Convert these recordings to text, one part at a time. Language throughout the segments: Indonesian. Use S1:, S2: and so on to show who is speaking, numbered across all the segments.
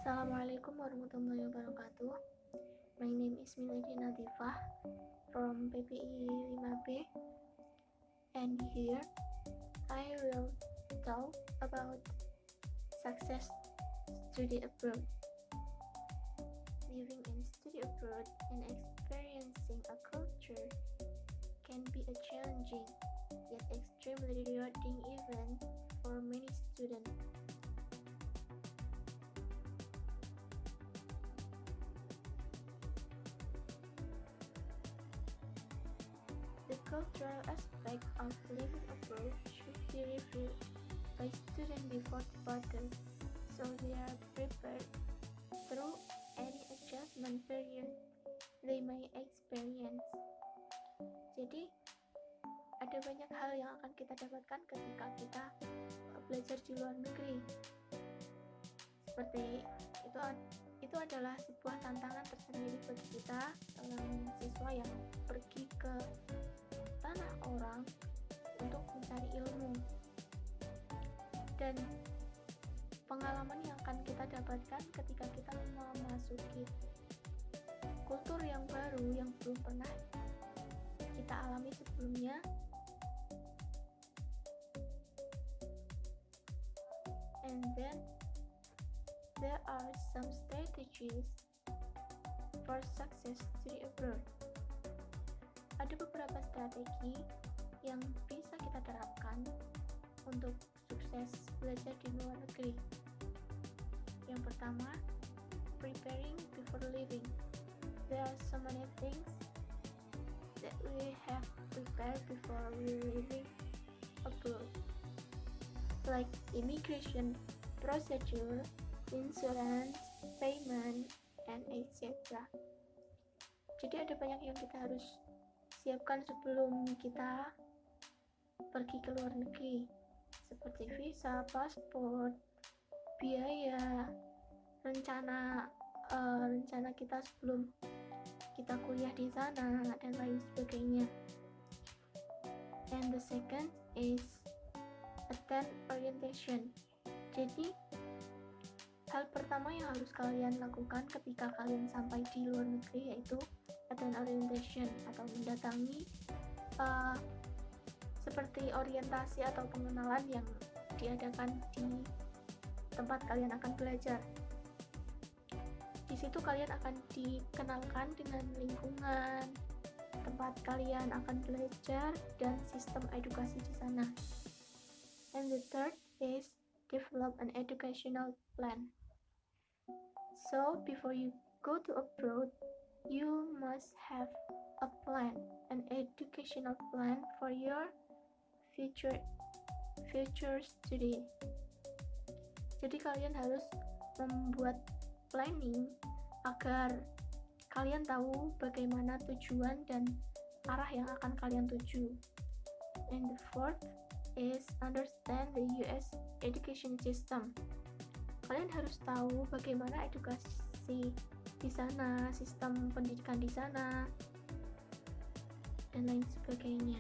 S1: Assalamualaikum warahmatullahi wabarakatuh. My name is Milady Nadifah from PPI 5B, and here I will talk about success study abroad. Living in study abroad and experiencing a culture can be a challenging yet extremely rewarding event for many students. The cultural aspect of living abroad should be reviewed by students before departure, so they are prepared through any adjustment period they may experience. Jadi, ada banyak hal yang akan kita dapatkan ketika kita belajar di luar negeri. Seperti itu adalah sebuah tantangan tersendiri bagi kita seorang siswa yang pergi ke tanah orang untuk mencari ilmu, dan pengalaman yang akan kita dapatkan ketika kita memasuki kultur yang baru yang belum pernah kita alami sebelumnya. And then there are some strategies for success study abroad. Ada beberapa strategi yang bisa kita terapkan untuk sukses belajar di luar negeri. Yang pertama, preparing before leaving. There are so many things that we have prepared before we leaving abroad, like immigration procedure, insurance, payment, and etc. Jadi ada banyak yang kita harus siapkan sebelum kita pergi ke luar negeri, seperti visa, paspor, biaya, rencana kita sebelum kita kuliah di sana, dan lain sebagainya. And the second is attend orientation. Jadi hal pertama yang harus kalian lakukan ketika kalian sampai di luar negeri yaitu attend orientation, atau mendatangi seperti orientasi atau pengenalan yang diadakan di tempat kalian akan belajar. Di situ kalian akan dikenalkan dengan lingkungan tempat kalian akan belajar dan sistem edukasi di sana. And the third is develop an educational plan. So before you go to abroad, you must have a plan, an educational plan for your future study. Jadi kalian harus membuat planning agar kalian tahu bagaimana tujuan dan arah yang akan kalian tuju. And the fourth is understand the US education system. Kalian harus tahu bagaimana edukasi di sana, sistem pendidikan di sana, dan lain sebagainya.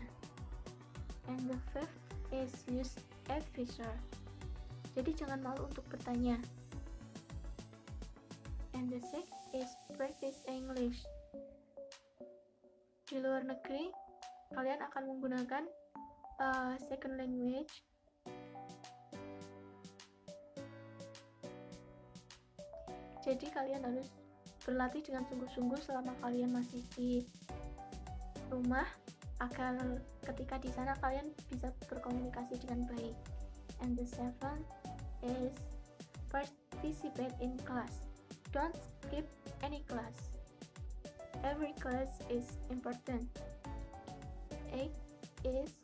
S1: And the fifth is use advisor. Jadi jangan malu untuk bertanya. And the sixth is practice English. Di luar negeri, kalian akan menggunakan second language. Jadi kalian harus berlatih dengan sungguh-sungguh selama kalian masih di rumah agar ketika di sana kalian bisa berkomunikasi dengan baik. And the seventh is participate in class. Don't skip any class. Every class is important. Eighth is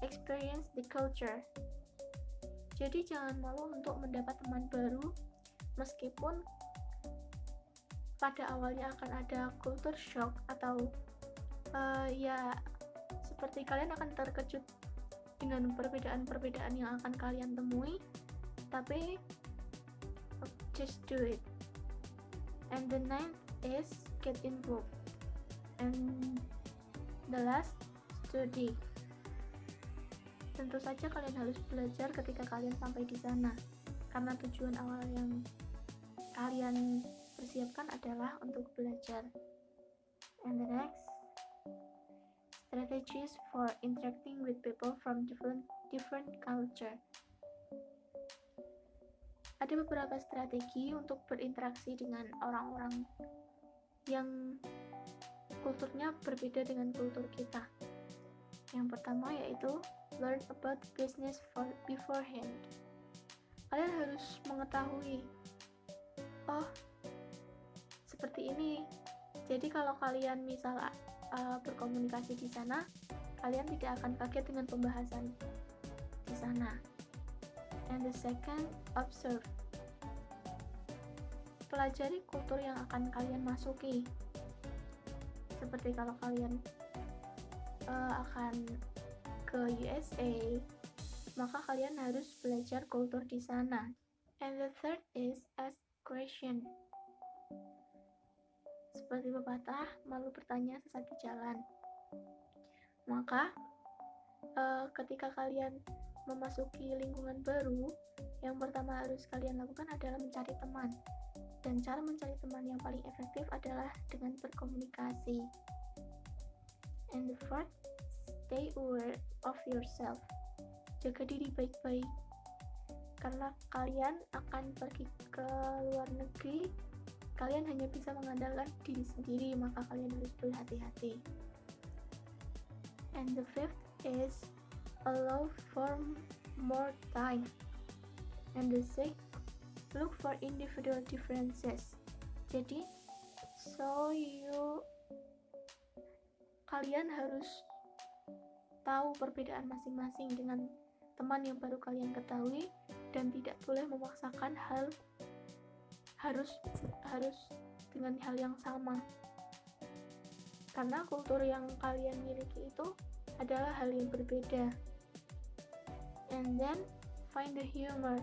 S1: experience the culture. Jadi jangan malu untuk mendapat teman baru, meskipun pada awalnya akan ada culture shock atau ya seperti kalian akan terkejut dengan perbedaan-perbedaan yang akan kalian temui, tapi just do it. And the ninth is get involved. And the last, study. Tentu saja kalian harus belajar ketika kalian sampai di sana, karena tujuan awal yang disiapkan adalah untuk belajar. And the next, strategies for interacting with people from different culture. Ada beberapa strategi untuk berinteraksi dengan orang-orang yang kulturnya berbeda dengan kultur kita. Yang pertama yaitu learn about business beforehand. Kalian harus mengetahui, oh seperti ini. Jadi kalau kalian misal berkomunikasi di sana, kalian tidak akan kaget dengan pembahasan di sana. And the second, observe. Pelajari kultur yang akan kalian masuki. Seperti kalau kalian akan ke USA, maka kalian harus belajar kultur di sana. And the third is ask question. Seperti pepatah, malu bertanya sesat di jalan. Maka ketika kalian memasuki lingkungan baru, yang pertama harus kalian lakukan adalah mencari teman. Dan cara mencari teman yang paling efektif adalah dengan berkomunikasi. And the fourth, stay aware of yourself. Jaga diri baik-baik. Karena kalian akan pergi ke luar negeri, kalian hanya bisa mengandalkan diri sendiri, maka kalian harus berhati-hati. And the fifth is allow for more time. And the sixth, look for individual differences. Jadi, kalian harus tahu perbedaan masing-masing dengan teman yang baru kalian ketahui, dan tidak boleh memaksakan harus dengan hal yang sama. Karena kultur yang kalian miliki itu adalah hal yang berbeda. And then, find the humor.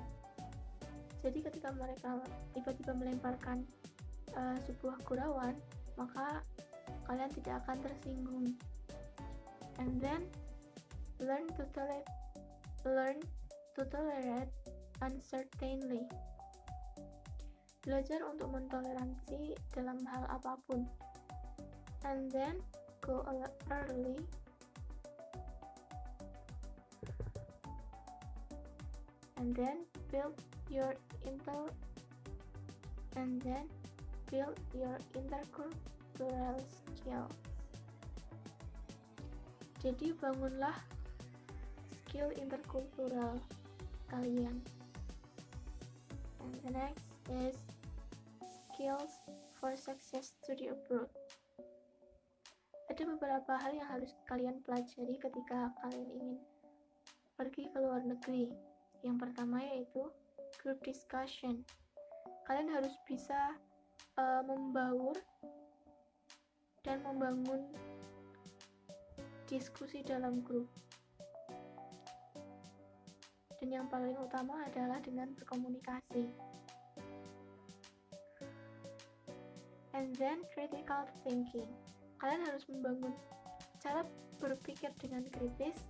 S1: Jadi ketika mereka tiba-tiba melemparkan sebuah gurauan, maka kalian tidak akan tersinggung. And then learn to tolerate uncertainty. Belajar untuk mentoleransi dalam hal apapun. And then go early. And then build your intercultural skills. Jadi bangunlah skill interkultural kalian. And the next is skills for success study abroad. Ada beberapa hal yang harus kalian pelajari ketika kalian ingin pergi ke luar negeri. Yang pertama yaitu group discussion. Kalian harus bisa membaur dan membangun diskusi dalam grup. Dan yang paling utama adalah dengan berkomunikasi. And then critical thinking. Kalian harus membangun cara berpikir dengan kritis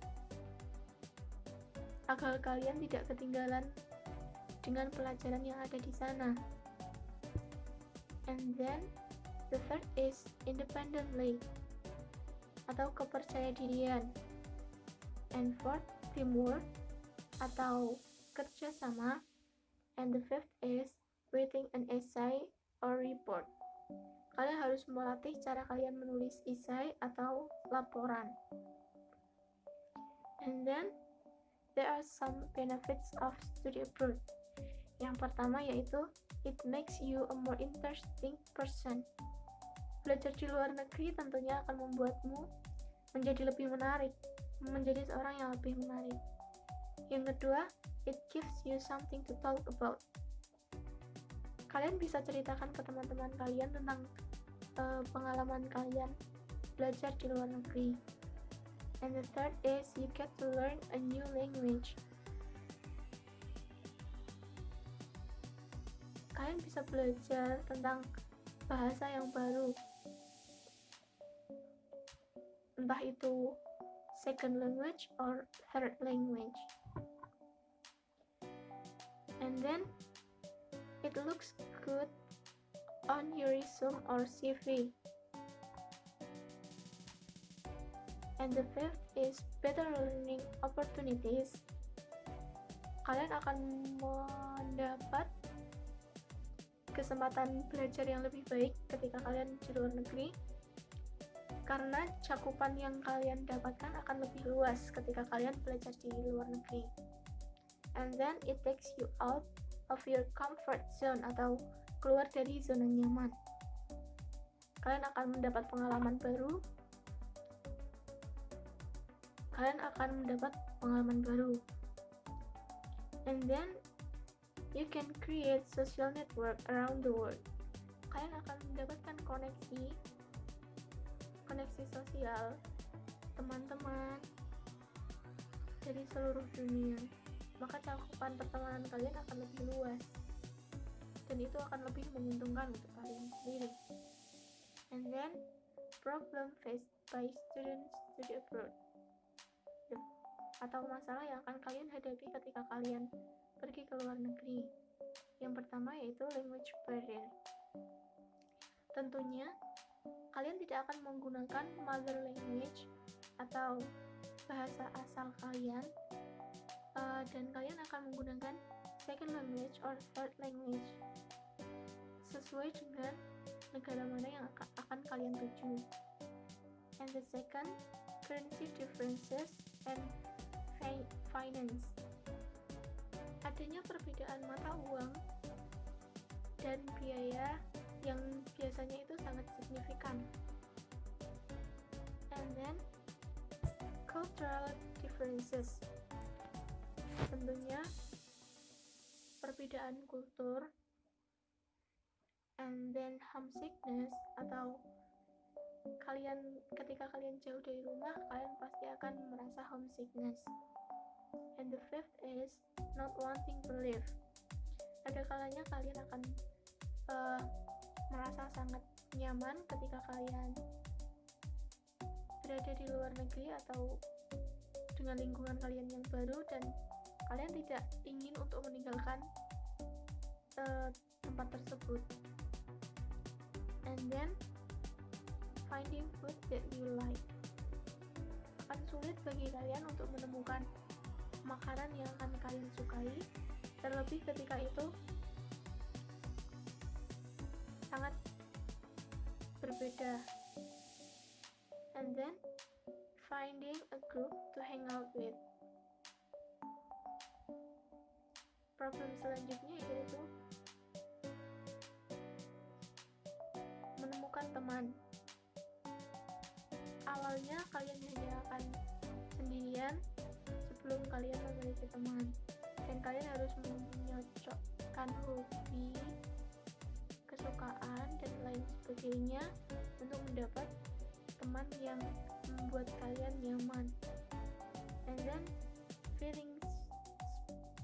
S1: agar kalian tidak ketinggalan dengan pelajaran yang ada di sana. And then the third is independently atau kepercayadirian. And fourth, teamwork atau kerjasama. And the fifth is writing an essay or report. Kalian harus melatih cara kalian menulis esai atau laporan. And then there are some benefits of study abroad. Yang pertama yaitu it makes you a more interesting person. Belajar di luar negeri tentunya akan membuatmu menjadi lebih menarik, menjadi seorang yang lebih menarik. Yang kedua, it gives you something to talk about. Kalian bisa ceritakan ke teman-teman kalian tentang pengalaman kalian belajar di luar negeri. And the third is you get to learn a new language. Kalian bisa belajar tentang bahasa yang baru, entah itu second language or third language. And then it looks good on your resume or CV. And the fifth is better learning opportunities. Kalian akan mendapat kesempatan belajar yang lebih baik ketika kalian di luar negeri, karena cakupan yang kalian dapatkan akan lebih luas ketika kalian belajar di luar negeri. And then it takes you out of your comfort zone atau keluar dari zona nyaman. Kalian akan mendapat pengalaman baru. And then you can create social network around the world. Kalian akan mendapatkan koneksi sosial, teman-teman dari seluruh dunia. Maka cakupan pertemanan kalian akan lebih luas, dan itu akan lebih menguntungkan untuk kalian sendiri. And then problem faced by students study abroad, atau masalah yang akan kalian hadapi ketika kalian pergi ke luar negeri. Yang pertama yaitu language barrier. Tentunya kalian tidak akan menggunakan mother language atau bahasa asal kalian, dan kalian akan menggunakan second language or third language sesuai dengan negara mana yang akan kalian tuju. And the second, currency differences and finance. Adanya perbedaan mata uang dan biaya yang biasanya itu sangat signifikan. And then cultural differences. Tentunya perbedaan kultur. And then homesickness, atau ketika kalian jauh dari rumah, kalian pasti akan merasa homesickness. And the fifth is not wanting to live. Ada kalanya kalian akan merasa sangat nyaman ketika kalian berada di luar negeri atau dengan lingkungan kalian yang baru, dan kalian tidak ingin untuk meninggalkan tempat tersebut. And then finding food that you like. Akan sulit bagi kalian untuk menemukan makanan yang akan kalian sukai, terlebih ketika itu sangat berbeda. And then finding a group to hang out with. Problem selanjutnya yaitu menemukan teman. Awalnya kalian hanya akan sendirian sebelum kalian memiliki teman, dan kalian harus menyocokkan hobi, kesukaan, dan lain sebagainya untuk mendapat teman yang membuat kalian nyaman. And then feeling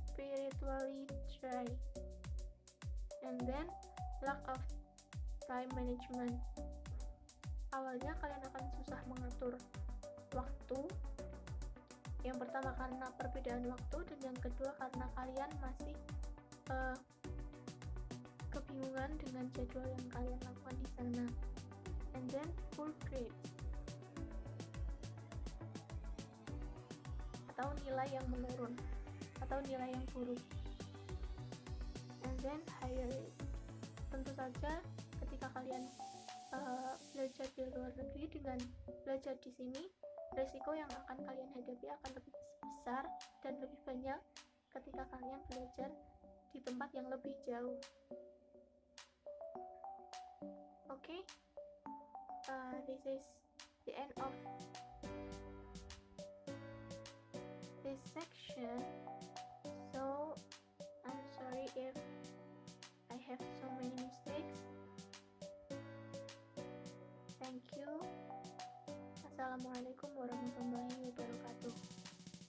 S1: spiritually dry. And then lack of time management. Awalnya kalian akan susah mengatur waktu. Yang pertama karena perbedaan waktu, dan yang kedua karena kalian masih kebingungan dengan jadwal yang kalian lakukan di sana. And then poor grades, atau nilai yang menurun atau nilai yang buruk. And then higher risk. Tentu saja ketika kalian belajar di luar negeri dengan belajar di sini, resiko yang akan kalian hadapi akan lebih besar dan lebih banyak ketika kalian belajar di tempat yang lebih jauh. Okay, this is the end of this section. So I'm sorry if I have so many mistakes. Thank you. Assalamualaikum warahmatullahi wabarakatuh.